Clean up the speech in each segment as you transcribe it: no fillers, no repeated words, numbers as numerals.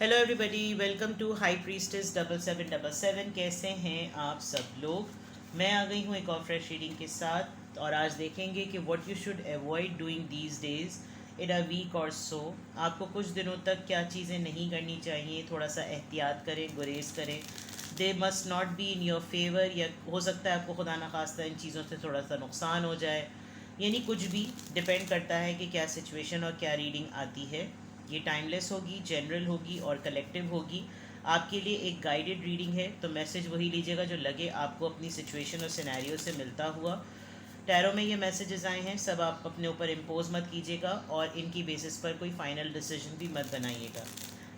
Hello everybody, welcome to high priestess 7777। कैसे हैं आप सब लोग। मैं आ गई हूँ एक और फ्रेश रीडिंग के साथ और आज देखेंगे कि what you should avoid doing these days in a week और सो। आपको कुछ दिनों तक क्या चीज़ें नहीं करनी चाहिए, थोड़ा सा एहतियात करें, गुरेज करें। They must not be in your favour, या हो सकता है आपको खुदा न खास्ता इन चीज़ों से थोड़ा सा नुकसान हो जाए। यानी कुछ भी डिपेंड करता है कि क्या सिचुएशन और क्या रीडिंग आती है। ये टाइमलेस होगी, जनरल होगी और कलेक्टिव होगी। आपके लिए एक गाइडेड रीडिंग है, तो मैसेज वही लीजिएगा जो लगे आपको अपनी सिचुएशन और सिनेरियो से मिलता हुआ। टैरो में ये मैसेजेस आए हैं, सब आप अपने ऊपर इम्पोज मत कीजिएगा और इनकी बेसिस पर कोई फाइनल डिसीजन भी मत बनाइएगा।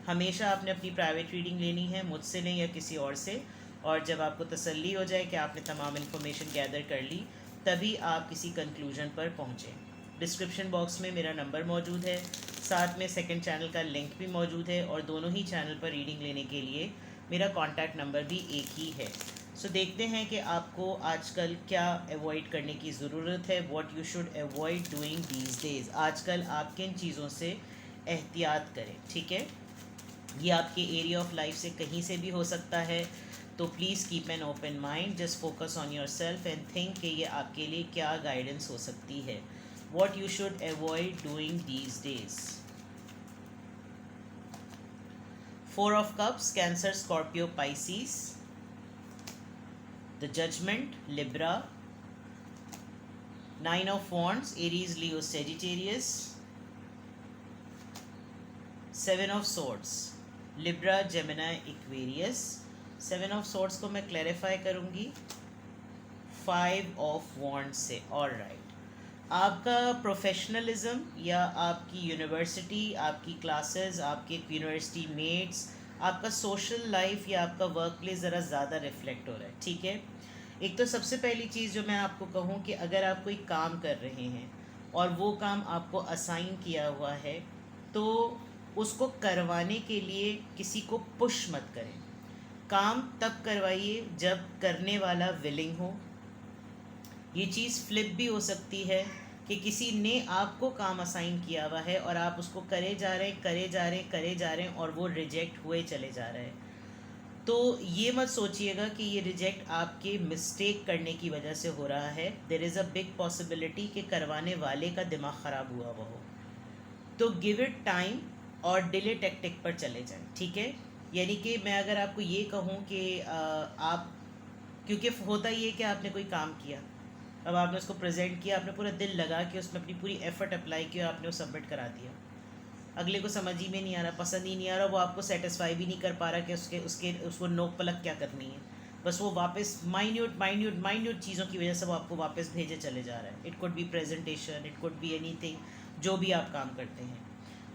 हमेशा आपने अपनी प्राइवेट रीडिंग लेनी है, मुझसे नहीं या किसी और से। और जब आपको तसल्ली हो जाए कि आपने तमाम इन्फॉर्मेशन गैदर कर ली, तभी आप किसी कंक्लूजन पर पहुँचें। डिस्क्रिप्शन बॉक्स में मेरा नंबर मौजूद है, साथ में सेकंड चैनल का लिंक भी मौजूद है और दोनों ही चैनल पर रीडिंग लेने के लिए मेरा कॉन्टैक्ट नंबर भी एक ही है। सो देखते हैं कि आपको आजकल क्या अवॉइड करने की ज़रूरत है। What you should avoid doing these days. आजकल आप किन चीज़ों से एहतियात करें, ठीक है। ये आपके एरिया ऑफ लाइफ से कहीं से भी हो सकता है, तो please keep an open mind, just focus on your self and think कि ये आपके लिए क्या गाइडेंस हो सकती है। What you should avoid doing these days. Four of Cups, Cancer, Scorpio, Pisces. The Judgment, Libra. Nine of Wands, Aries, Leo, Sagittarius. Seven of Swords, Libra, Gemini, Aquarius. Seven of Swords को मैं clarify करूँगी 5 of Wands से। All right, आपका professionalism या आपकी university, आपकी classes, आपके university mats, आपका सोशल लाइफ या आपका वर्क प्लेस ज़रा ज़्यादा रिफ्लेक्ट हो रहा है, ठीक है। एक तो सबसे पहली चीज़ जो मैं आपको कहूँ कि अगर आप कोई काम कर रहे हैं और वो काम आपको असाइन किया हुआ है, तो उसको करवाने के लिए किसी को पुश मत करें। काम तब करवाइए जब करने वाला विलिंग हो। ये चीज़ फ्लिप भी हो सकती है कि किसी ने आपको काम असाइन किया हुआ है और आप उसको करे जा रहे हैं, करे जा रहे हैं, करे जा रहे हैं और वो रिजेक्ट हुए चले जा रहे हैं। तो ये मत सोचिएगा कि ये रिजेक्ट आपके मिस्टेक करने की वजह से हो रहा है। There is a big possibility कि करवाने वाले का दिमाग ख़राब हुआ हुआ हो। तो गिव इट टाइम और डिले टेक्टिक पर चले जाएं, ठीक है। यानी कि मैं अगर आपको ये कहूँ कि आप, क्योंकि होता ही है कि आपने कोई काम किया, अब आपने उसको प्रेजेंट किया, आपने पूरा दिल लगा के उसमें अपनी पूरी एफर्ट अप्लाई किया, आपने वो सबमिट करा दिया। अगले को समझ ही में नहीं आ रहा, पसंद ही नहीं आ रहा, वो आपको सेटिस्फाई भी नहीं कर पा रहा कि उसके उसके उसको नोक पलक क्या करनी है। बस वो वापस माइन्यूट माइन्यूट माइन्यूट चीज़ों की वजह से वो आपको वापस भेजे चले जा रहा है। It could be presentation, it could be anything, जो भी आप काम करते हैं।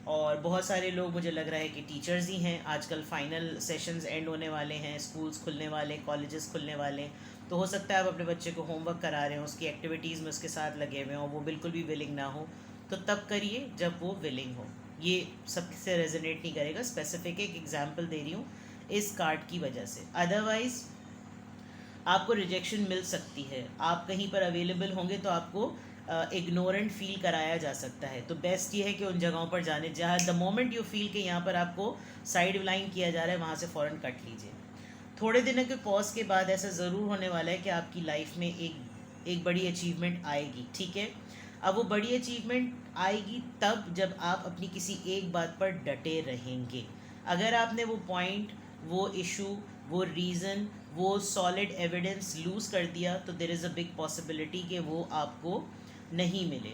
और बहुत सारे लोग, मुझे लग रहा है कि टीचर्स ही हैं। आजकल फाइनल सेशंस एंड होने वाले हैं, स्कूल्स खुलने वाले, कॉलेजेस खुलने वाले, तो हो सकता है आप अपने बच्चे को होमवर्क करा रहे हो, उसकी एक्टिविटीज़ में उसके साथ लगे हुए हों, वो बिल्कुल भी विलिंग ना हो, तो तब करिए जब वो विलिंग हो। ये सबसे रेजोनेट नहीं करेगा, स्पेसिफिक एक एग्जांपल दे रही हूँ इस कार्ड की वजह से। अदरवाइज़ आपको रिजेक्शन मिल सकती है, आप कहीं पर अवेलेबल होंगे तो आपको इग्नोरेंट फील कराया जा सकता है। तो बेस्ट ये है कि उन जगहों पर जाने जहाँ द मोमेंट यू फील कि यहाँ पर आपको साइड लाइन किया जा रहा है, वहाँ से फ़ौरन कट लीजिए। थोड़े दिनों के पॉज के बाद ऐसा ज़रूर होने वाला है कि आपकी लाइफ में एक बड़ी अचीवमेंट आएगी, ठीक है। अब वो बड़ी अचीवमेंट आएगी तब जब आप अपनी किसी एक बात पर डटे रहेंगे। अगर आपने वो पॉइंट, वो इशू, वो रीज़न, वो सॉलिड एविडेंस लूज़ कर दिया, तो there is a big possibility कि वो आपको नहीं मिले।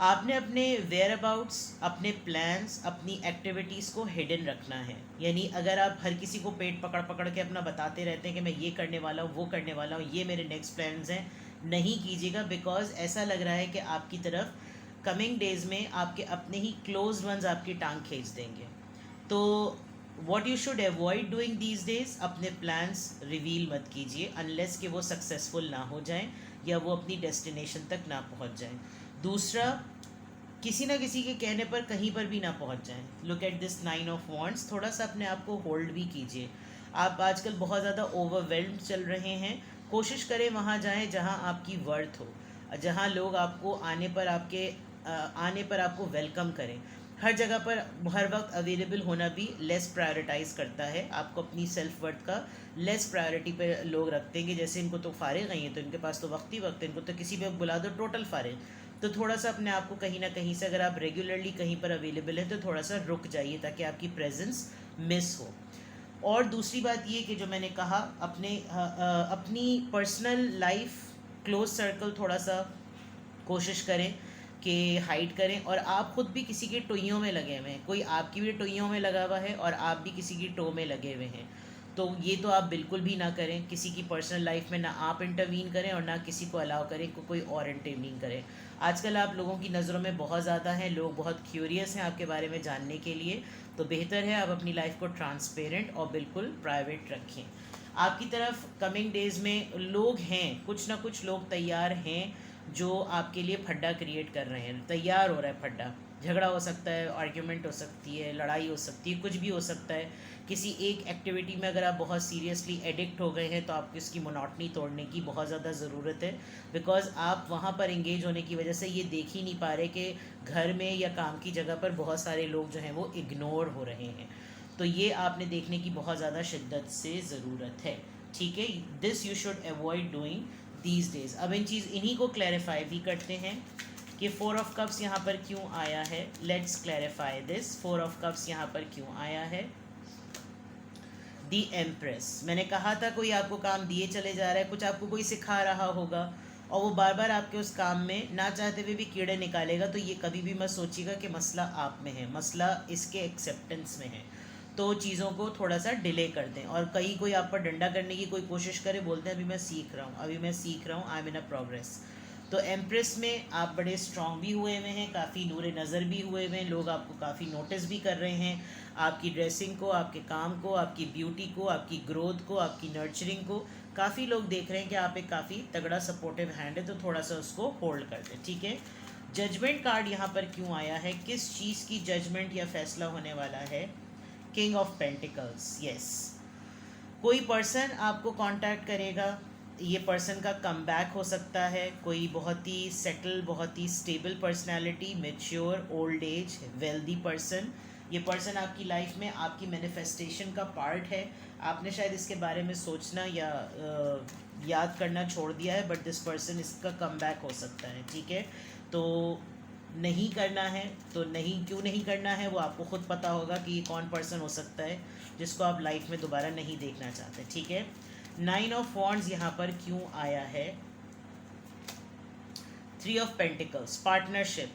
आपने अपने वेयर अबाउट्स, अपने प्लान्स, अपनी एक्टिविटीज़ को हिडन रखना है। यानी अगर आप हर किसी को पेट पकड़ पकड़ के अपना बताते रहते हैं कि मैं ये करने वाला हूँ, वो करने वाला हूँ, ये मेरे नेक्स्ट प्लान्स हैं, नहीं कीजिएगा। बिकॉज ऐसा लग रहा है कि आपकी तरफ कमिंग डेज़ में आपके अपने ही क्लोज वंस आपकी टांग खींच देंगे। तो what you should avoid doing these days, अपने प्लान्स रिवील मत कीजिए अनलेस कि वो सक्सेसफुल ना हो जाएं या वो अपनी डेस्टिनेशन तक ना पहुंच जाएं। दूसरा, किसी ना किसी के कहने पर कहीं पर भी ना पहुंच जाएं। Look at this 9 of Wands, थोड़ा सा अपने आप को होल्ड भी कीजिए। आप आजकल बहुत ज़्यादा ओवरवेल्म्ड चल रहे हैं, कोशिश करें वहाँ जाएं जहाँ आपकी वर्थ हो, जहाँ लोग आपको आने पर आपको वेलकम करें। हर जगह पर हर वक्त अवेलेबल होना भी लेस प्रायोरिटाइज करता है आपको, अपनी सेल्फ वर्थ का लेस प्रायोरिटी पे लोग रखते हैं कि जैसे इनको तो फारिग नहीं है तो इनके पास तो वक्त ही वक्त है, इनको तो किसी भी बुला दो टोटल फारिग। तो थोड़ा सा अपने आप को कहीं ना कहीं से, अगर आप रेगुलरली कहीं पर अवेलेबल है तो थोड़ा सा रुक जाइए ताकि आपकी प्रेजेंस मिस हो। और दूसरी बात ये कि जो मैंने कहा, अपनी पर्सनल लाइफ क्लोज सर्कल थोड़ा सा कोशिश करें कि हाइड करें, और आप खुद भी किसी के टोइयों में लगे हुए हैं, कोई आपकी भी टोइयों में लगा हुआ है और आप भी किसी की टो में लगे हुए हैं, तो ये तो आप बिल्कुल भी ना करें। किसी की पर्सनल लाइफ में ना आप इंटरवीन करें और ना किसी को अलाउ करें को कोई और इंटरवीन करे। आजकल आप लोगों की नज़रों में बहुत ज़्यादा हैं, लोग बहुत क्यूरियस हैं आपके बारे में जानने के लिए, तो बेहतर है आप अपनी लाइफ को ट्रांसपेरेंट और बिल्कुल प्राइवेट रखें। आपकी तरफ कमिंग डेज़ में लोग हैं, कुछ ना कुछ लोग तैयार हैं जो आपके लिए फड्डा क्रिएट कर रहे हैं, तैयार हो रहा है फड्डा। झगड़ा हो सकता है, आर्ग्यूमेंट हो सकती है, लड़ाई हो सकती है, कुछ भी हो सकता है। किसी एक एक्टिविटी में अगर आप बहुत सीरियसली एडिक्ट हो गए हैं तो आपको इसकी मोनोटनी तोड़ने की बहुत ज़्यादा ज़रूरत है, बिकॉज़ आप वहाँ पर इंगेज होने की वजह से ये देख ही नहीं पा रहे कि घर में या काम की जगह पर बहुत सारे लोग जो हैं वो इग्नोर हो रहे हैं। तो ये आपने देखने की बहुत ज़्यादा शिद्दत से ज़रूरत है, ठीक है। This you should avoid doing these days. अब इन्हीं को क्लैरिफाई भी करते हैं कि 4 ऑफ कप्स यहाँ पर क्यों आया है। Let's clarify this. 4 of cups यहाँ पर क्यों आया है। दी एम्प्रेस, मैंने कहा था कोई आपको काम दिए चले जा रहा है, कुछ आपको कोई सिखा रहा होगा और वो बार बार आपके उस काम में ना चाहते हुए भी कीड़े निकालेगा, तो ये कभी भी मत सोचिएगा कि मसला आप में है, मसला इसके एक्सेप्टेंस में है। तो चीज़ों को थोड़ा सा डिले कर दें। और कहीं कोई आप पर डंडा करने की कोई कोशिश करे, बोलते हैं अभी मैं सीख रहा हूँ, अभी मैं सीख रहा हूँ, I am in a progress. तो एम्प्रेस में आप बड़े स्ट्रॉन्ग भी हुए हुए हैं, काफ़ी नूरे नज़र भी हुए हुए हैं, लोग आपको काफ़ी नोटिस भी कर रहे हैं, आपकी ड्रेसिंग को, आपके काम को, आपकी ब्यूटी को, आपकी ग्रोथ को, आपकी नर्चरिंग को। काफ़ी लोग देख रहे हैं कि आप एक काफ़ी तगड़ा सपोर्टिव हैंड है, तो थोड़ा सा उसको होल्ड कर दें, ठीक है। जजमेंट कार्ड यहाँ पर क्यों आया है, किस चीज़ की जजमेंट या फैसला होने वाला है। King of pentacles, yes. कोई पर्सन आपको कांटेक्ट करेगा, ये पर्सन का कमबैक हो सकता है, कोई बहुत ही सेटल, बहुत ही stable personality, mature, old age, wealthy person. ये पर्सन आपकी लाइफ में आपकी मैनिफेस्टेशन का पार्ट है। आपने शायद इसके बारे में सोचना या याद करना छोड़ दिया है, बट दिस पर्सन, इसका कमबैक हो सकता है, ठीक है। तो नहीं करना है तो नहीं, क्यों नहीं करना है वो आपको खुद पता होगा कि ये कौन पर्सन हो सकता है जिसको आप लाइफ में दोबारा नहीं देखना चाहते, ठीक है। 9 ऑफ वॉन्ड्स यहाँ पर क्यों आया है। 3 ऑफ पेंटिकल्स, पार्टनरशिप।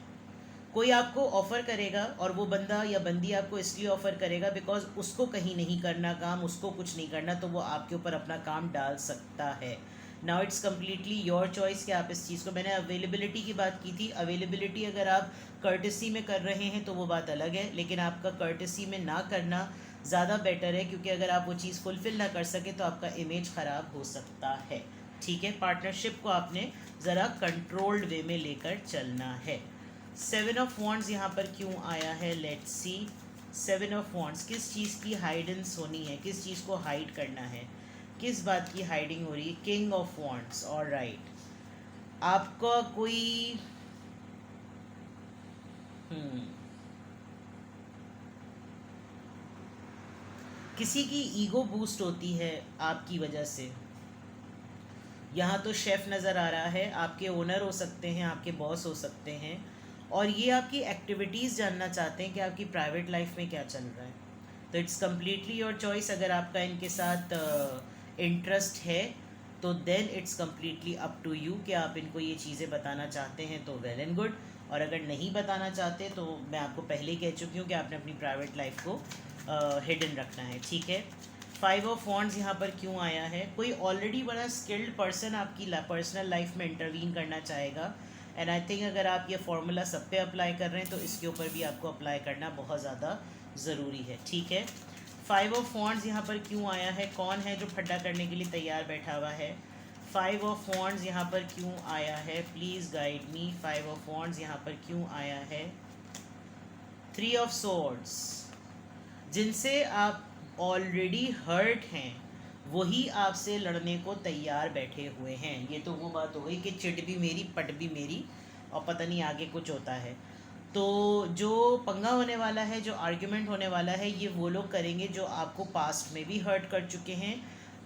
कोई आपको ऑफ़र करेगा और वो बंदा या बंदी आपको इसलिए ऑफ़र करेगा बिकॉज उसको कहीं नहीं करना काम, उसको कुछ नहीं करना, तो वो आपके ऊपर अपना काम डाल सकता है। Now it's completely your choice कि आप इस चीज़ को, मैंने अवेलेबिलिटी की बात की थी, अवेलेबिलिटी अगर आप कर्टसी में कर रहे हैं तो वो बात अलग है, लेकिन आपका कर्टसी में ना करना ज़्यादा बेटर है, क्योंकि अगर आप वो चीज़ फुलफ़िल ना कर सके तो आपका इमेज ख़राब हो सकता है, ठीक है। पार्टनरशिप को आपने ज़रा कंट्रोल्ड वे में लेकर चलना है। 7 ऑफ वॉन्ड्स यहाँ पर क्यों आया है, लेट्स सी। 7 ऑफ वॉन्ड्स, किस चीज़ की हाइडेंस होनी है, किस चीज़ को हाइड करना है, किस बात की हाइडिंग हो रही है। King of wands, alright. आपका कोई किसी की ईगो बूस्ट होती है आपकी वजह से। यहाँ तो शेफ़ नज़र आ रहा है, आपके ओनर हो सकते हैं, आपके बॉस हो सकते हैं, और ये आपकी एक्टिविटीज़ जानना चाहते हैं कि आपकी प्राइवेट लाइफ में क्या चल रहा है। तो इट्स कम्प्लीटली योर चॉइस। अगर आपका इनके साथ इंटरेस्ट है तो then it's completely up to you कि आप इनको ये चीज़ें बताना चाहते हैं तो वेल एंड गुड, और अगर नहीं बताना चाहते तो मैं आपको पहले ही कह चुकी हूँ कि आपने अपनी प्राइवेट लाइफ को हिडन रखना है, ठीक है। 5 ऑफ वॉन्ड्स यहाँ पर क्यों आया है। कोई ऑलरेडी बड़ा स्किल्ड पर्सन आपकी पर्सनल लाइफ में इंटरवीन करना चाहेगा, एंड आई थिंक अगर आप ये फार्मूला सब पे अप्लाई कर रहे हैं तो इसके ऊपर भी आपको अप्लाई करना बहुत ज़्यादा ज़रूरी है, ठीक है। 5 ऑफ वॉन्ड्स यहाँ पर क्यों आया है, कौन है जो फड्डा करने के लिए तैयार बैठा हुआ है। 5 ऑफ वॉन्ड्स यहाँ पर क्यों आया है, please guide me. 5 of wands यहाँ पर क्यों आया है। 3 ऑफ सोर्ड्स, जिनसे आप ऑलरेडी हर्ट हैं वही आपसे लड़ने को तैयार बैठे हुए हैं। ये तो वो बात हो गई कि चिट भी मेरी पट भी मेरी और पता नहीं आगे कुछ होता है। तो जो पंगा होने वाला है, जो आर्ग्यूमेंट होने वाला है, ये वो लोग करेंगे जो आपको पास्ट में भी हर्ट कर चुके हैं।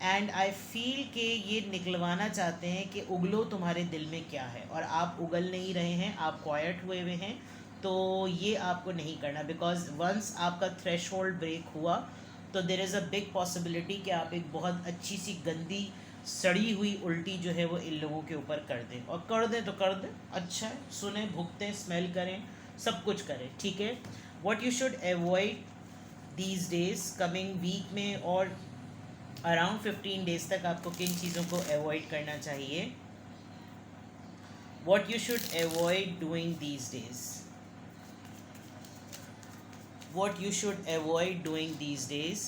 एंड आई फील कि ये निकलवाना चाहते हैं कि उगलो तुम्हारे दिल में क्या है, और आप उगल नहीं रहे हैं, आप क्वाइट हुए हुए हैं। तो ये आपको नहीं करना, बिकॉज वंस आपका थ्रेश होल्ड ब्रेक हुआ तो there is a big possibility कि आप एक बहुत अच्छी सी गंदी सड़ी हुई उल्टी जो है वो इन लोगों के ऊपर कर दें, और कर दें तो कर दें, अच्छा है, सुने, भुगतें, स्मेल करें, सब कुछ करें, ठीक है। What you should avoid these days, coming week में और अराउंड 15 डेज तक आपको किन चीज़ों को अवॉइड करना चाहिए? What you should avoid doing these days, what you should avoid doing these days?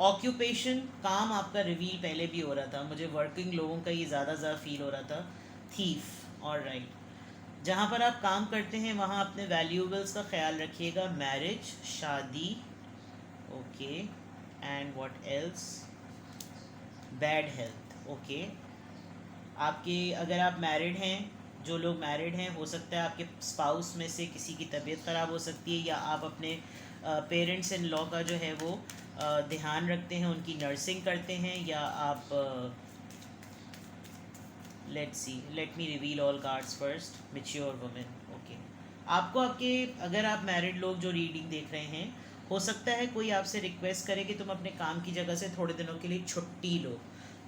Occupation, काम आपका रिवील पहले भी हो रहा था, मुझे वर्किंग लोगों का ये ज़्यादा फील हो रहा था। थीफ, और राइट, जहाँ पर आप काम करते हैं वहाँ अपने वैल्यूएबल्स का ख्याल रखिएगा। मैरिज, शादी, okay, and what else, bad health, okay. आपके, अगर आप मैरिड हैं, जो लोग मैरिड हैं, हो सकता है आपके स्पाउस में से किसी की तबीयत ख़राब हो सकती है, या आप अपने पेरेंट्स इन लॉ का जो है वो ध्यान रखते हैं, उनकी नर्सिंग करते हैं, या आप let me reveal all cards first. Mature women, okay. आपको आपके, अगर आप मैरिड लोग जो रीडिंग देख रहे हैं, हो सकता है कोई आपसे रिक्वेस्ट करे कि तुम अपने काम की जगह से थोड़े दिनों के लिए छुट्टी लो,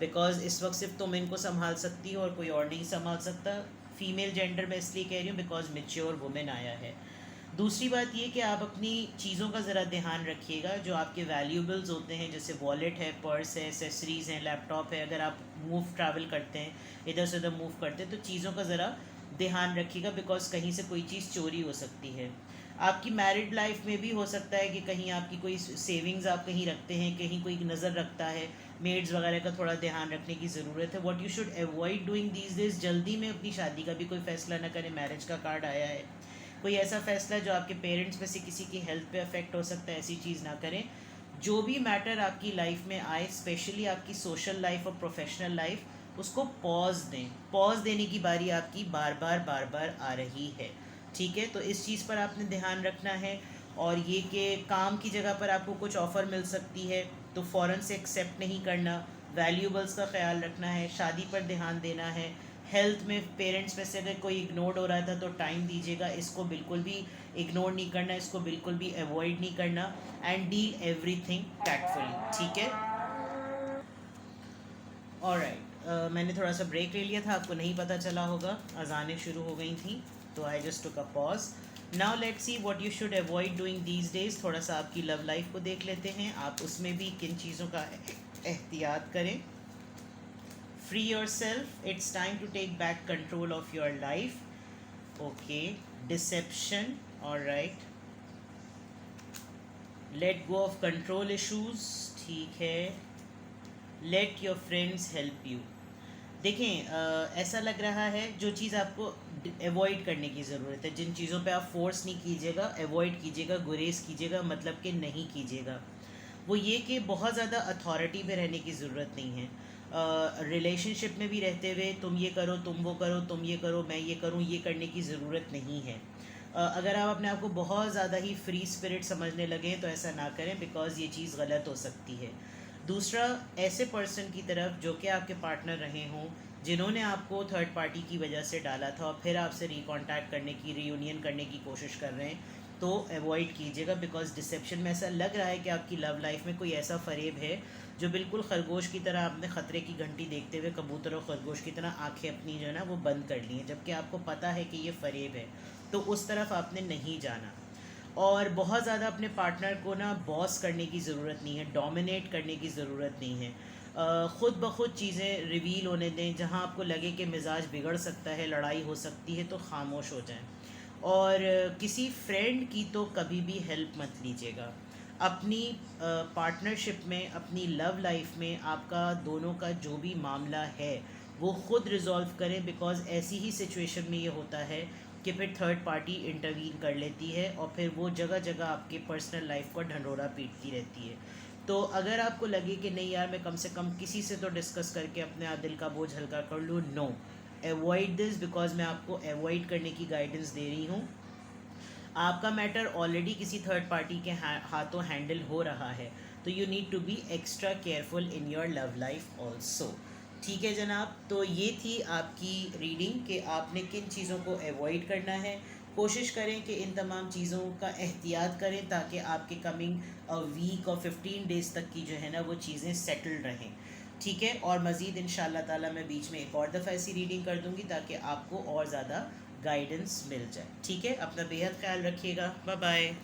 बिकॉज इस वक्त सिर्फ तुम इनको संभाल सकती हो और कोई और नहीं संभाल सकता। फीमेल जेंडर में इसलिए कह रही हूँ बिकॉज मेच्योर वुमेन आया है। दूसरी बात ये कि आप अपनी चीज़ों का ज़रा ध्यान रखिएगा, जो आपके वैल्यूबल्स होते हैं, जैसे वॉलेट है, पर्स है, एसेसरीज़ हैं, लैपटॉप है। अगर आप ट्रैवल करते हैं, इधर से उधर मूव करते हैं, तो चीज़ों का ज़रा ध्यान रखिएगा, बिकॉज कहीं से कोई चीज़ चोरी हो सकती है। आपकी मैरिड लाइफ में भी हो सकता है कि कहीं आपकी कोई सेविंग्स आप कहीं रखते हैं, कहीं कोई नज़र रखता है, मेड्स वगैरह का थोड़ा ध्यान रखने की ज़रूरत है। What you should avoid doing these days, जल्दी में अपनी शादी का भी कोई फ़ैसला ना करें। मैरिज का कार्ड आया है, कोई ऐसा फ़ैसला जो आपके पेरेंट्स में से किसी की हेल्थ पे अफेक्ट हो सकता है, ऐसी चीज़ ना करें। जो भी मैटर आपकी लाइफ में आए, स्पेशली आपकी सोशल लाइफ और प्रोफेशनल लाइफ, उसको पॉज दें। पॉज देने की बारी आपकी बार बार आ रही है, ठीक है। तो इस चीज़ पर आपने ध्यान रखना है। और ये कि काम की जगह पर आपको कुछ ऑफ़र मिल सकती है तो फ़ौरन से एक्सेप्ट नहीं करना। वैल्यूबल्स का ख्याल रखना है, शादी पर ध्यान देना है। हेल्थ में पेरेंट्स में से अगर कोई इग्नोर हो रहा था तो टाइम दीजिएगा, इसको बिल्कुल भी इग्नोर नहीं करना, इसको बिल्कुल भी अवॉइड नहीं करना। एंड डील एवरीथिंग टैक्टफुली, ठीक है। ऑलराइट, मैंने थोड़ा सा ब्रेक ले लिया था, आपको नहीं पता चला होगा, अजानें शुरू हो गई थी, तो I just took a pause. Now let's see what you should avoid doing these days. थोड़ा सा आपकी लव लाइफ को देख लेते हैं, आप उसमें भी किन चीज़ों का एहतियात करें। Free yourself, it's time to take back control of your life, okay. Deception, alright. Let go of control issues, ठीक है। Let your friends help you. देखें, ऐसा लग रहा है जो चीज़ आपको अवॉइड करने की ज़रूरत है, जिन चीज़ों पे आप फोर्स नहीं कीजिएगा, अवॉइड कीजिएगा, गुरेज कीजिएगा, मतलब कि नहीं कीजिएगा, वो ये कि बहुत ज़्यादा अथॉरिटी पे रहने की ज़रूरत नहीं है। रिलेशनशिप में भी रहते हुए तुम ये करो, तुम वो करो, तुम ये करो, मैं ये करूँ, ये करने की ज़रूरत नहीं है। अगर आप अपने आप को बहुत ज़्यादा ही फ्री स्पिरिट समझने लगें तो ऐसा ना करें, बिकॉज़ ये चीज़ गलत हो सकती है। दूसरा, ऐसे पर्सन की तरफ जो कि आपके पार्टनर रहे हों, जिन्होंने आपको थर्ड पार्टी की वजह से डाला था और फिर आपसे रिकॉन्टैक्ट करने की, रीयूनियन करने की कोशिश कर रहे हैं, तो अवॉइड कीजिएगा। बिकॉज डिसेप्शन में ऐसा लग रहा है कि आपकी लव लाइफ में कोई ऐसा फरेब है जो बिल्कुल खरगोश की तरह, आपने ख़तरे की घंटी देखते हुए कबूतर और खरगोश की तरह आंखें अपनी जो है ना वो बंद कर ली हैं, जबकि आपको पता है कि ये फरेब है। तो उस तरफ आपने नहीं जाना। और बहुत ज़्यादा अपने पार्टनर को ना बॉस करने की ज़रूरत नहीं है, डोमिनेट करने की ज़रूरत नहीं है। ख़ुद ब खुद चीज़ें रिवील होने दें। जहाँ आपको लगे कि मिजाज बिगड़ सकता है, लड़ाई हो सकती है, तो खामोश हो जाएं। और किसी फ्रेंड की तो कभी भी हेल्प मत लीजिएगा। अपनी पार्टनरशिप में, अपनी लव लाइफ में आपका दोनों का जो भी मामला है वो ख़ुद रिज़ॉल्व करें। बिकॉज़ ऐसी ही सिचुएशन में ये होता है कि फिर थर्ड पार्टी इंटरवीन कर लेती है और फिर वो जगह जगह आपके पर्सनल लाइफ को ढंढोरा पीटती रहती है। तो अगर आपको लगे कि नहीं यार, मैं कम से कम किसी से तो डिस्कस करके अपने दिल का बोझ हल्का कर लूँ, नो, अवॉइड दिस बिकॉज मैं आपको अवॉइड करने की गाइडेंस दे रही हूँ। आपका मैटर ऑलरेडी किसी थर्ड पार्टी के हाथों हैंडल हो रहा है, तो you need to be extra careful in your love life also. ठीक है जनाब, तो ये थी आपकी रीडिंग कि आपने किन चीज़ों को अवॉइड करना है। कोशिश करें कि इन तमाम चीज़ों का एहतियात करें ताकि आपके कमिंग वीक और 15 डेज़ तक की जो है ना वो चीज़ें सेटल्ड रहें। ठीक है, और मज़ीद इंशाल्लाह ताला मैं बीच में एक और दफ़ा ऐसी रीडिंग कर दूँगी ताकि आपको और ज़्यादा गाइडेंस मिल जाए। ठीक है, अपना बेहद ख्याल रखिएगा। Bye bye.